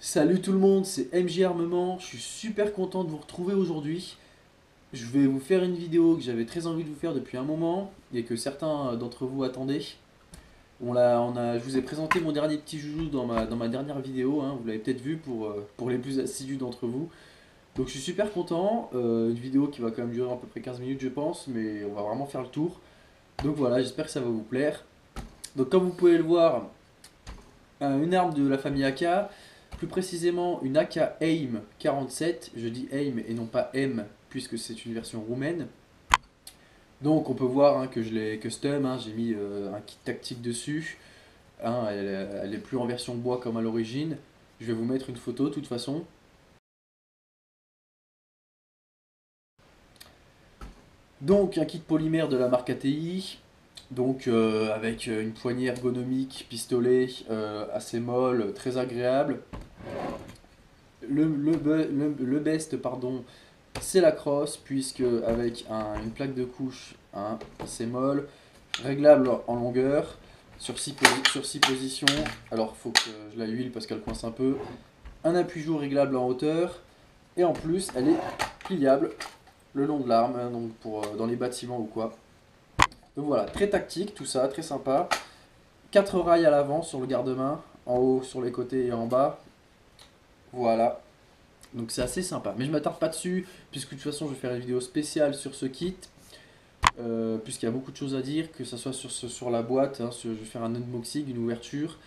Salut tout le monde, c'est MJ Armement, je suis super content de vous retrouver aujourd'hui. Je vais vous faire une vidéo que j'avais très envie de vous faire depuis un moment et que certains d'entre vous attendaient. Je vous ai présenté mon dernier petit joujou dans ma dernière vidéo, hein, vous l'avez peut-être vu pour les plus assidus d'entre vous. Donc je suis super content, une vidéo qui va quand même durer à peu près 15 minutes je pense, mais on va vraiment faire le tour. Donc voilà, j'espère que ça va vous plaire. Donc comme vous pouvez le voir, une arme de la famille AK, plus précisément une AK AIM 47, je dis AIM et non pas M puisque c'est une version roumaine. Donc on peut voir que je l'ai custom, j'ai mis un kit tactique dessus, elle est plus en version bois comme à l'origine. Je vais vous mettre une photo de toute façon. Donc un kit polymère de la marque ATI, donc avec une poignée ergonomique, pistolet assez molle, très agréable. Le best, pardon, c'est la crosse, puisque avec une plaque de couche assez molle, réglable en longueur, sur 6 positions. Alors faut que je la huile parce qu'elle coince un peu. Un appui-jour réglable en hauteur, et en plus elle est pliable le long de l'arme, donc dans les bâtiments ou quoi. Donc voilà, très tactique tout ça, très sympa. 4 rails à l'avant sur le garde-main, en haut, sur les côtés et en bas. Voilà. Donc c'est assez sympa. Mais je m'attarde pas dessus, puisque de toute façon je vais faire une vidéo spéciale sur ce kit. Puisqu'il y a beaucoup de choses à dire, que ce soit sur la boîte, je vais faire un unboxing, une ouverture,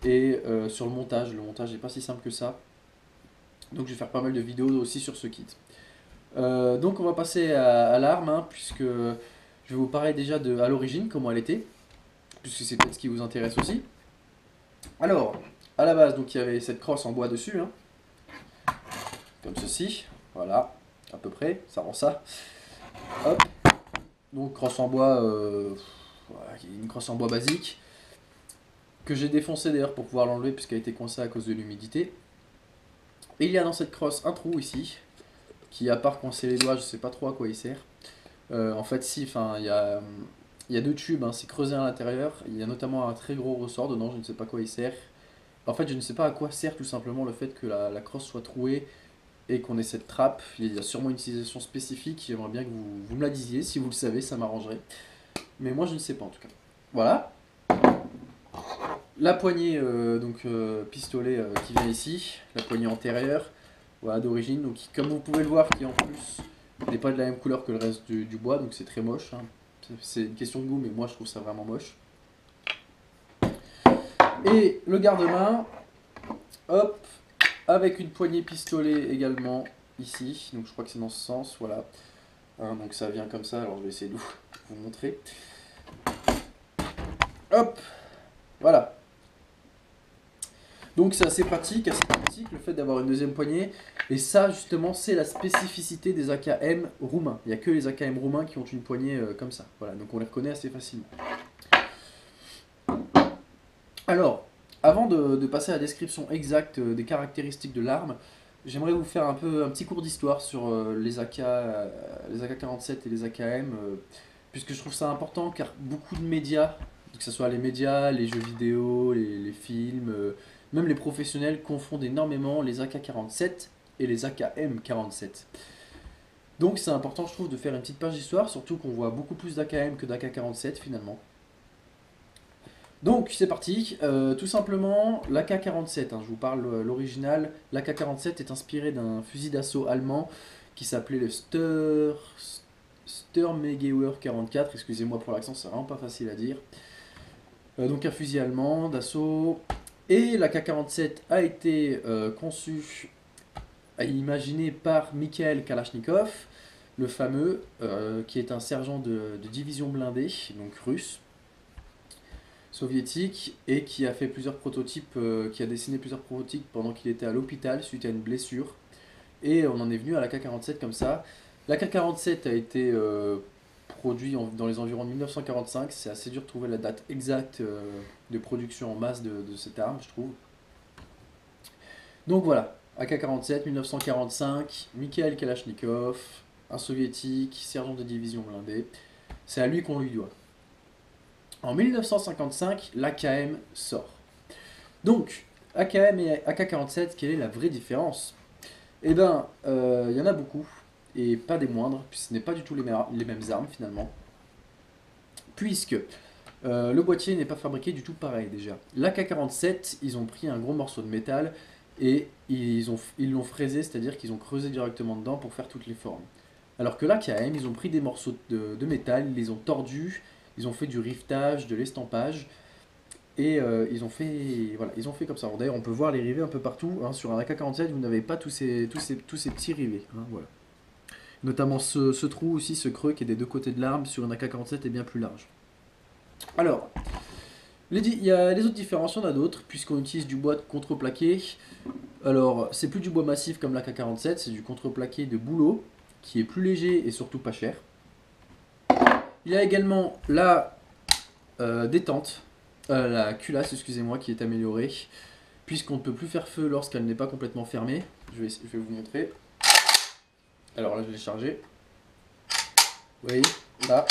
et sur le montage. Le montage n'est pas si simple que ça. Donc je vais faire pas mal de vidéos aussi sur ce kit. Donc on va passer à l'arme, puisque je vais vous parler déjà à l'origine, comment elle était, puisque c'est peut-être ce qui vous intéresse aussi. Alors, à la base, donc il y avait cette crosse en bois dessus, comme ceci, voilà, à peu près, ça rend ça. Hop, donc crosse en bois, voilà, une crosse en bois basique, que j'ai défoncé d'ailleurs pour pouvoir l'enlever puisqu'elle était coincée à cause de l'humidité. Et il y a dans cette crosse un trou ici, qui à part coincer les doigts, je sais pas trop à quoi il sert. En fait si, il y a deux tubes, c'est creusé à l'intérieur, il y a notamment un très gros ressort dedans, je ne sais pas à quoi il sert. En fait je ne sais pas à quoi sert tout simplement le fait que la crosse soit trouée et qu'on ait cette trappe. Il y a sûrement une utilisation spécifique, j'aimerais bien que vous me la disiez, si vous le savez ça m'arrangerait. Mais moi je ne sais pas en tout cas. Voilà. La poignée pistolet qui vient ici, la poignée antérieure, voilà d'origine, donc comme vous pouvez le voir qui en plus n'est pas de la même couleur que le reste du bois, donc c'est très moche. C'est une question de goût, mais moi je trouve ça vraiment moche. Et le garde-main, hop, avec une poignée pistolet également ici, donc je crois que c'est dans ce sens, voilà. Donc ça vient comme ça, alors je vais essayer de vous montrer. Hop, voilà. Donc c'est assez pratique le fait d'avoir une deuxième poignée. Et ça justement c'est la spécificité des AKM roumains. Il n'y a que les AKM roumains qui ont une poignée comme ça. Voilà, donc on les reconnaît assez facilement. Alors, avant de passer à la description exacte des caractéristiques de l'arme, j'aimerais vous faire un petit cours d'histoire sur les AK-47 et les AKM, puisque je trouve ça important car beaucoup de médias, que ce soit les médias, les jeux vidéo, les films, même les professionnels confondent énormément les AK-47 et les AKM-47. Donc c'est important je trouve de faire une petite page d'histoire, surtout qu'on voit beaucoup plus d'AKM que d'AK-47 finalement. Donc c'est parti, tout simplement l'AK-47, je vous parle l'original. L'AK-47 est inspiré d'un fusil d'assaut allemand qui s'appelait le Sturmgewehr 44, excusez-moi pour l'accent, c'est vraiment pas facile à dire. Donc un fusil allemand d'assaut. Et l'AK-47 a été conçu et imaginé par Mikhail Kalachnikov, le fameux, qui est un sergent de division blindée, donc russe soviétique, et qui a fait plusieurs prototypes, qui a dessiné plusieurs prototypes pendant qu'il était à l'hôpital suite à une blessure. Et on en est venu à la K-47 comme ça. La K-47 a été produit dans les environs de 1945. C'est assez dur de trouver la date exacte de production en masse de cette arme, je trouve. Donc voilà, AK-47, 1945, Mikhail Kalachnikov, un soviétique, sergent de division blindée. C'est à lui qu'on lui doit. En 1955, l'AKM sort. Donc, AKM et AK-47, quelle est la vraie différence? Eh ben, il y en a beaucoup, et pas des moindres, puis ce n'est pas du tout les mêmes armes finalement, puisque le boîtier n'est pas fabriqué du tout pareil déjà. L'AK-47, ils ont pris un gros morceau de métal et ils l'ont fraisé, c'est-à-dire qu'ils ont creusé directement dedans pour faire toutes les formes. Alors que l'AKM, ils ont pris des morceaux de métal, ils les ont tordus, ils ont fait du rivetage, de l'estampage, et voilà, ils ont fait comme ça. D'ailleurs, on peut voir les rivets un peu partout. Hein, sur un AK-47, vous n'avez pas tous ces petits rivets. Hein, voilà. Notamment ce trou aussi, ce creux qui est des deux côtés de l'arme, sur un AK-47 est bien plus large. Alors, il y a les autres différences, il y en a d'autres, puisqu'on utilise du bois contreplaqué. Alors, c'est plus du bois massif comme l'AK-47, c'est du contreplaqué de bouleau, qui est plus léger et surtout pas cher. Il y a également la détente, la culasse, excusez-moi, qui est améliorée, puisqu'on ne peut plus faire feu lorsqu'elle n'est pas complètement fermée. Je vais vous montrer. Alors là, je l'ai chargé. Vous voyez, là.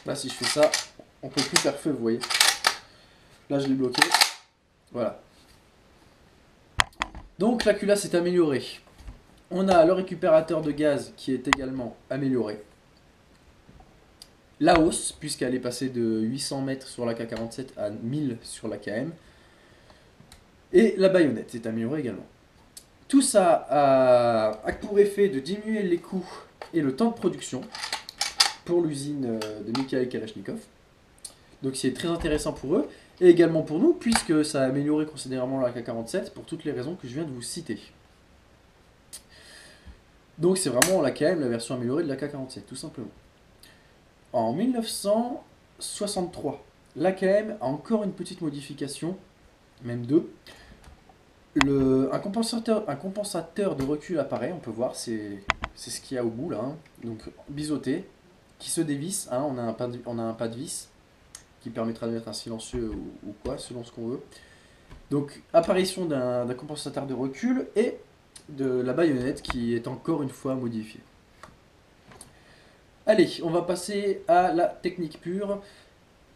Là, si je fais ça, on peut plus faire feu, vous voyez. Là, je l'ai bloqué. Voilà. Donc, la culasse est améliorée. On a le récupérateur de gaz qui est également amélioré. La hausse, puisqu'elle est passée de 800 mètres sur la K47 à 1000 sur la KM. Et la baïonnette est améliorée également. Tout ça a pour effet de diminuer les coûts et le temps de production pour l'usine de Mikhail Kalachnikov. Donc c'est très intéressant pour eux et également pour nous puisque ça a amélioré considérablement la K47 pour toutes les raisons que je viens de vous citer. Donc c'est vraiment la KM, la version améliorée de la K47 tout simplement. En 1963, l'AKM a encore une petite modification, même deux. Un compensateur de recul apparaît, on peut voir, c'est ce qu'il y a au bout là, hein. Donc biseauté, qui se dévisse, hein, on a un pas de vis qui permettra de mettre un silencieux ou quoi, selon ce qu'on veut. Donc apparition d'un compensateur de recul et de la baïonnette qui est encore une fois modifiée. Allez, on va passer à la technique pure.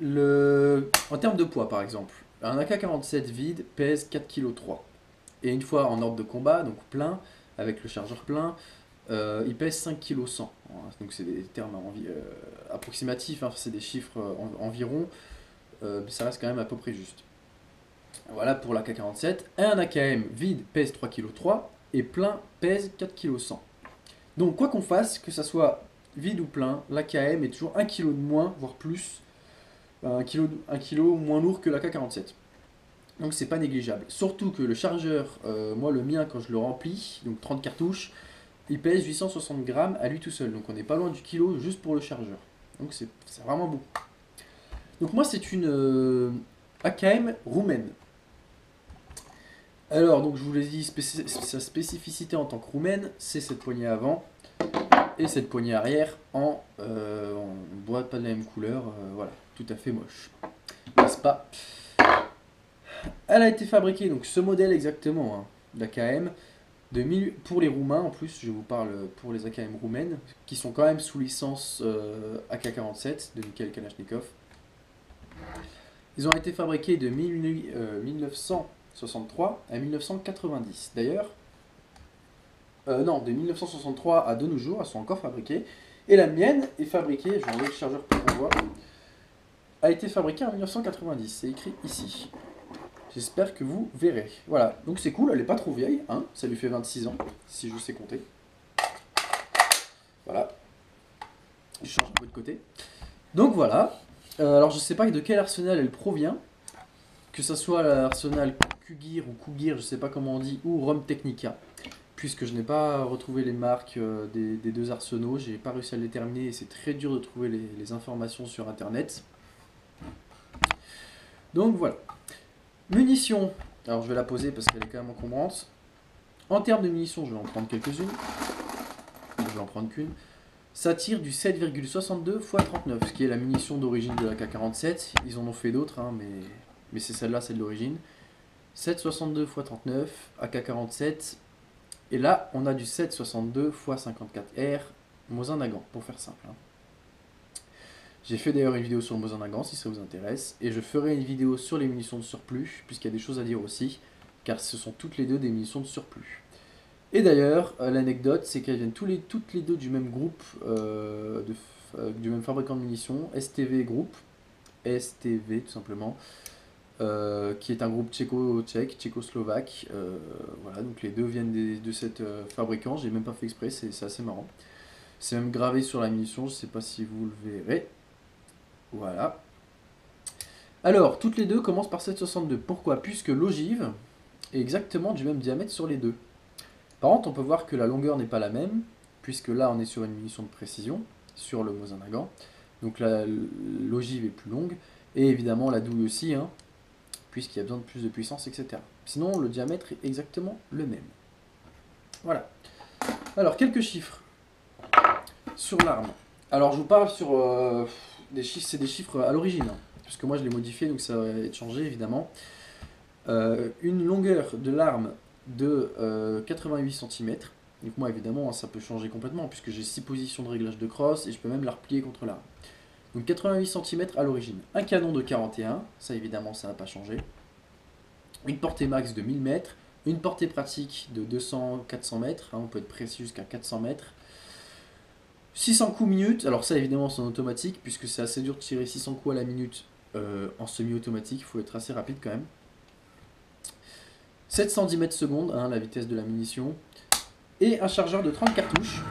En termes de poids par exemple, un AK-47 vide pèse 4,3 kg. Et une fois en ordre de combat, donc plein, avec le chargeur plein, il pèse 5,1 kg. Donc c'est des termes approximatifs, hein, c'est des chiffres environ, mais ça reste quand même à peu près juste. Voilà pour l'AK-47. Un AKM vide pèse 3,3 kg et plein pèse 4,1 kg. Donc quoi qu'on fasse, que ça soit vide ou plein, l'AKM est toujours 1 kg de moins, voire plus, 1 kg moins lourd que l'AK-47. Donc c'est pas négligeable. Surtout que le chargeur, moi le mien quand je le remplis, donc 30 cartouches, il pèse 860 grammes à lui tout seul. Donc on n'est pas loin du kilo juste pour le chargeur. Donc c'est vraiment beaucoup. Donc moi c'est une AKM roumaine. Alors donc je vous l'ai dit, sa spécificité en tant que roumaine, c'est cette poignée avant et cette poignée arrière en bois pas de la même couleur, voilà, tout à fait moche. N'est-ce pas? Elle a été fabriquée, donc ce modèle exactement, hein, d'AKM, pour les Roumains en plus, je vous parle pour les AKM roumaines, qui sont quand même sous licence AK-47 de Mikhail Kalachnikov. Ils ont été fabriqués de 1963 à 1990. D'ailleurs, non, de 1963 à de nos jours, elles sont encore fabriquées. Et la mienne est fabriquée, je vais enlever le chargeur pour qu'on voit, a été fabriquée en 1990, c'est écrit ici. J'espère que vous verrez. Voilà, donc c'est cool, elle est pas trop vieille, hein, ça lui fait 26 ans, si je sais compter. Voilà. Je change un peu de côté. Donc voilà. Alors je sais pas de quel arsenal elle provient, que ce soit l'arsenal Kugir ou Kugir, je sais pas comment on dit, ou Rom Technica, puisque je n'ai pas retrouvé les marques des deux arsenaux, j'ai pas réussi à le déterminer et c'est très dur de trouver les informations sur internet. Donc voilà. Munitions, alors je vais la poser parce qu'elle est quand même encombrante. En termes de munitions, je vais en prendre quelques-unes. Je vais en prendre qu'une. Ça tire du 7,62 x 39, ce qui est la munition d'origine de la K47. Ils en ont fait d'autres, hein, mais c'est celle-là, c'est de l'origine. 7,62 x 39, AK47. Et là, on a du 7,62 x 54R, Mosin Nagant, pour faire simple. Hein. J'ai fait d'ailleurs une vidéo sur le Mosin-Nagant si ça vous intéresse. Et je ferai une vidéo sur les munitions de surplus, puisqu'il y a des choses à dire aussi, car ce sont toutes les deux des munitions de surplus. Et d'ailleurs, l'anecdote, c'est qu'elles viennent toutes les deux du même groupe, du même fabricant de munitions, STV Group, STV tout simplement, qui est un groupe tchécoslovaque. Voilà, donc les deux viennent de cette fabricant, j'ai même pas fait exprès, c'est assez marrant. C'est même gravé sur la munition, je sais pas si vous le verrez. Voilà. Alors, toutes les deux commencent par 7,62. Pourquoi? Puisque l'ogive est exactement du même diamètre sur les deux. Par contre, on peut voir que la longueur n'est pas la même, puisque là on est sur une munition de précision, sur le Mosin-Nagant. Donc l'ogive est plus longue, et évidemment la douille aussi, hein, puisqu'il y a besoin de plus de puissance, etc. Sinon, le diamètre est exactement le même. Voilà. Alors, quelques chiffres sur l'arme. Alors, je vous parle sur des chiffres, c'est des chiffres à l'origine, hein, puisque moi je l'ai modifié, donc ça va être changé évidemment. Une longueur de l'arme de 88 cm. Donc moi évidemment ça peut changer complètement puisque j'ai 6 positions de réglage de crosse et je peux même la replier contre l'arme. Donc 88 cm à l'origine. Un canon de 41, ça évidemment ça n'a pas changé. Une portée max de 1000 mètres. Une portée pratique de 200-400 mètres, hein, on peut être précis jusqu'à 400 mètres. 600 coups minute, alors ça évidemment c'est en automatique puisque c'est assez dur de tirer 600 coups à la minute en semi-automatique, il faut être assez rapide quand même. 710 mètres secondes, hein, la vitesse de la munition, et un chargeur de 30 cartouches.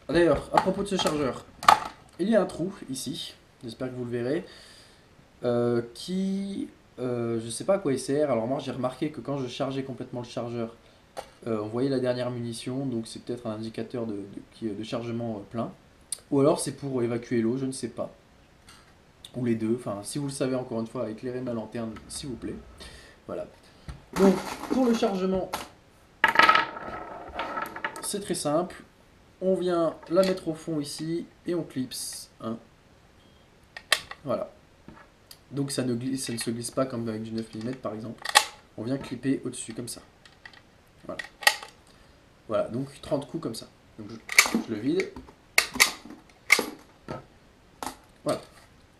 D'ailleurs, à propos de ce chargeur, il y a un trou ici, j'espère que vous le verrez, je sais pas à quoi il sert. Alors moi j'ai remarqué que quand je chargeais complètement le chargeur, on voyait la dernière munition, donc c'est peut-être un indicateur de chargement plein. Ou alors c'est pour évacuer l'eau, je ne sais pas. Ou les deux, enfin si vous le savez encore une fois, éclairez ma lanterne s'il vous plaît. Voilà. Donc, pour le chargement, c'est très simple. On vient la mettre au fond ici et on clipse. Hein. Voilà. Donc, ça ne se glisse pas comme avec du 9 mm par exemple. On vient clipper au-dessus comme ça. Voilà. Voilà, donc 30 coups comme ça. Donc, je le vide. Voilà.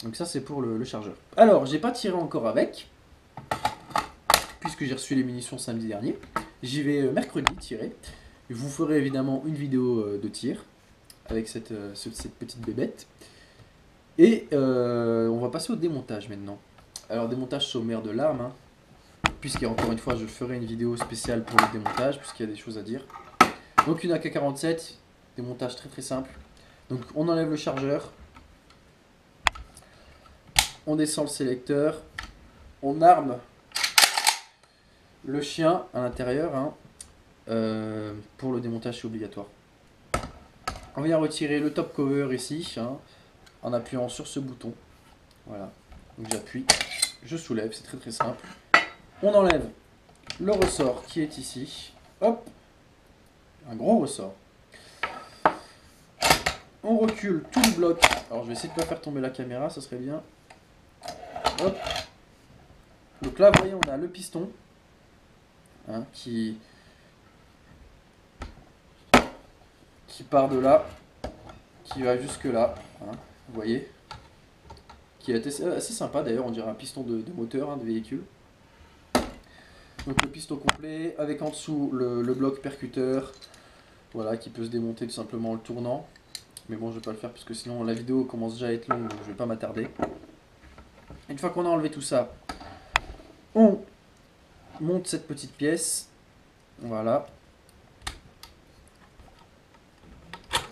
Donc, ça, c'est pour le chargeur. Alors, j'ai pas tiré encore avec, puisque j'ai reçu les munitions samedi dernier. J'y vais mercredi tirer. Je vous ferai évidemment une vidéo de tir avec cette petite bébête. Et on va passer au démontage maintenant. Alors démontage sommaire de l'arme, hein, puisqu'encore une fois je ferai une vidéo spéciale pour le démontage, puisqu'il y a des choses à dire. Donc une AK-47, démontage très très simple. Donc on enlève le chargeur, on descend le sélecteur, on arme le chien à l'intérieur, hein. Pour le démontage c'est obligatoire. On vient retirer le top cover ici, hein, en appuyant sur ce bouton. Voilà, donc j'appuie, je soulève, c'est très très simple. On enlève le ressort qui est ici, hop, un gros ressort. On recule tout le bloc. Alors je vais essayer de ne pas faire tomber la caméra, ça serait bien. Hop. Donc là vous voyez on a le piston, hein, qui part de là, qui va jusque là, hein, vous voyez, qui est assez sympa d'ailleurs, on dirait un piston de moteur, hein, de véhicule. Donc le piston complet, avec en dessous le bloc percuteur, voilà, qui peut se démonter tout simplement en le tournant. Mais bon, je vais pas le faire parce que sinon la vidéo commence déjà à être longue, donc je vais pas m'attarder. Une fois qu'on a enlevé tout ça, on monte cette petite pièce, voilà.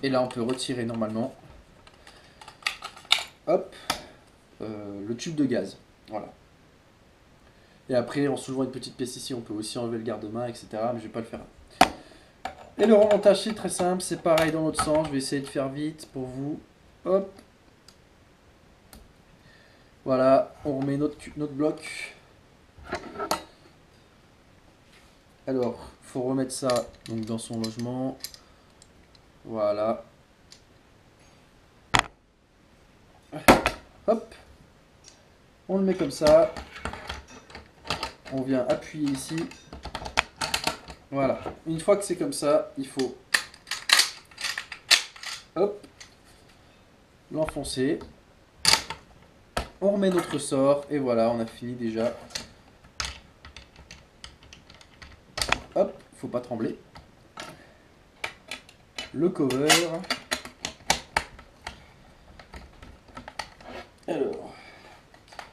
Et là on peut retirer normalement, hop, le tube de gaz, voilà. Et après en soulevant une petite pièce ici on peut aussi enlever le garde-main, etc. Mais je vais pas le faire. Et le remontage c'est très simple, c'est pareil dans l'autre sens, je vais essayer de faire vite pour vous, hop. Voilà, on remet notre bloc. Alors, il faut remettre ça donc, dans son logement. Voilà. Hop. On le met comme ça. On vient appuyer ici. Voilà. Une fois que c'est comme ça, il faut hop, l'enfoncer. On remet notre sort et voilà, on a fini déjà. Hop, faut pas trembler. Le cover. Alors,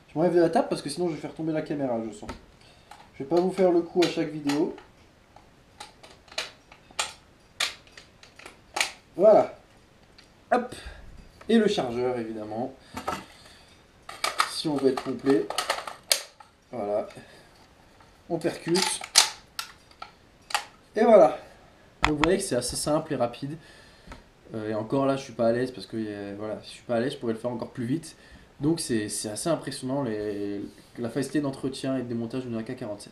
je m'enlève de la table parce que sinon je vais faire tomber la caméra, je sens. Je vais pas vous faire le coup à chaque vidéo. Voilà. Hop. Et le chargeur, évidemment. Si on veut être complet. Voilà. On percute. Et voilà. Donc vous voyez que c'est assez simple et rapide. Et encore là, je suis pas à l'aise parce que voilà, si je suis pas à l'aise, je pourrais le faire encore plus vite. Donc c'est assez impressionnant la facilité d'entretien et de démontage d'une AK-47.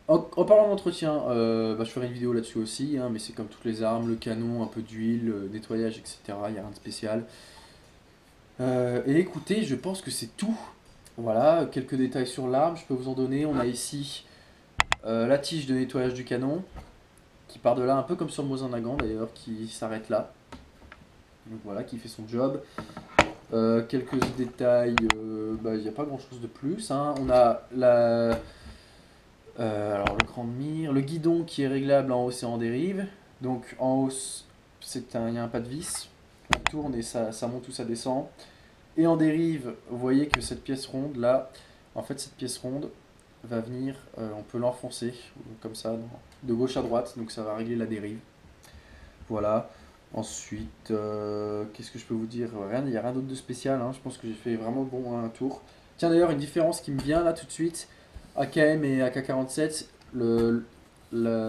En parlant d'entretien, je ferai une vidéo là-dessus aussi, hein, mais c'est comme toutes les armes, le canon, un peu d'huile, nettoyage, etc. Il n'y a rien de spécial. Et écoutez, je pense que c'est tout. Voilà, quelques détails sur l'arme, je peux vous en donner. On a ici la tige de nettoyage du canon, qui part de là, un peu comme sur le Mosin Nagant d'ailleurs, qui s'arrête là. Donc voilà, qui fait son job. Quelques détails, il n'y a pas grand chose de plus, hein. On a alors le cran de mire, le guidon qui est réglable en hausse et en dérive. Donc en hausse, il y a un pas de vis, on tourne et ça monte ou ça descend. Et en dérive, vous voyez que cette pièce ronde là, en fait cette pièce ronde va venir, on peut l'enfoncer comme ça, de gauche à droite, donc ça va régler la dérive. Voilà. Ensuite, qu'est-ce que je peux vous dire? Rien, il n'y a rien d'autre de spécial, hein. Je pense que j'ai fait vraiment bon un tour. Tiens d'ailleurs, une différence qui me vient là tout de suite, AKM et AK-47,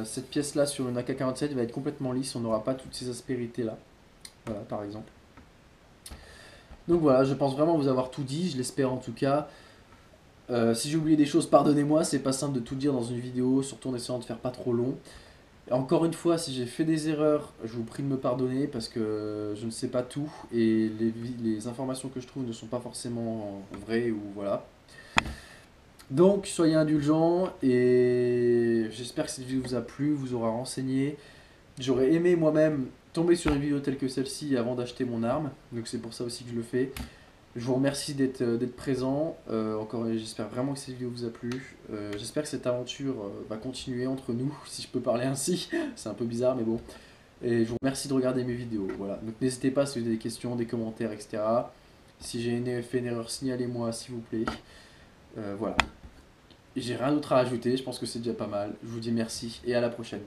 cette pièce là sur une AK-47 va être complètement lisse, on n'aura pas toutes ces aspérités là. Voilà, par exemple. Donc voilà, je pense vraiment vous avoir tout dit, je l'espère en tout cas. Si j'ai oublié des choses, pardonnez-moi, c'est pas simple de tout dire dans une vidéo, surtout en essayant de faire pas trop long. Encore une fois, si j'ai fait des erreurs, je vous prie de me pardonner parce que je ne sais pas tout et les informations que je trouve ne sont pas forcément vraies ou voilà. Donc soyez indulgents et j'espère que cette vidéo vous a plu, vous aura renseigné. J'aurais aimé moi-même tomber sur une vidéo telle que celle-ci avant d'acheter mon arme, donc c'est pour ça aussi que je le fais. Je vous remercie d'être présent. Encore, j'espère vraiment que cette vidéo vous a plu. J'espère que cette aventure va continuer entre nous, si je peux parler ainsi. C'est un peu bizarre, mais bon. Et je vous remercie de regarder mes vidéos. Voilà. Donc n'hésitez pas si vous avez des questions, des commentaires, etc. Si j'ai fait une erreur, signalez-moi, s'il vous plaît. Voilà. J'ai rien d'autre à ajouter. Je pense que c'est déjà pas mal. Je vous dis merci et à la prochaine.